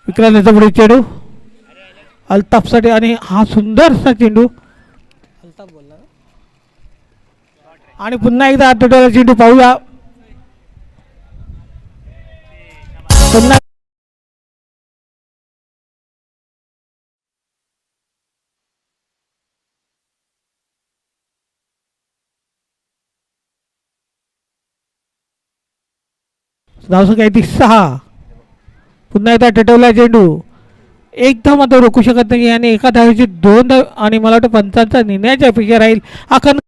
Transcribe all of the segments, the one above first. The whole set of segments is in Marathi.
विक्रांतचा पुढे चेंडू अल्ताफसाठी आणि हा सुंदरसा चेंडू अल्ताफ बोलला आणि पुन्हा एकदा आठवड्याला चेंडू पाहूया. पुन्हा धावसंख्या आहे ती 6. पुन्हा एकदा टटवला चेंडू एकदम आता रोखू शकत नाही आणि एका धावेची 2 धाव आणि मला वाटतं पंचांचा निर्णयाची अपेक्षा राहील. आखन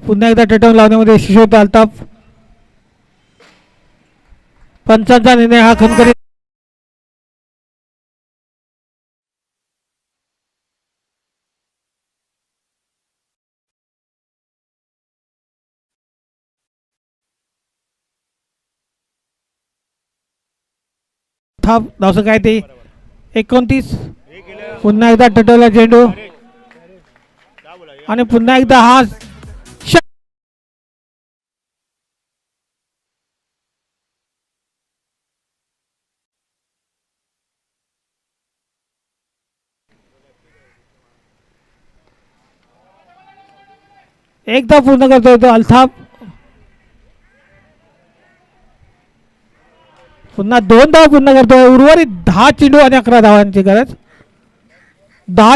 पुन्हा एकदा टटवून लावण्यामध्ये यशस्वी होतो अल्ताफ. पंचांचा निर्णय हा खनकरी थाप धावसं काय ते 29. पुन्हा एकदा टटवला चेंडू आणि पुन्हा एकदा हा एकदा पूर्ण करतोय तो अल्ताफ. पुन्हा 2 धावा पूर्ण करतोय. उर्वरित 10 चेंडू आणि 11 धावांची गरज. 10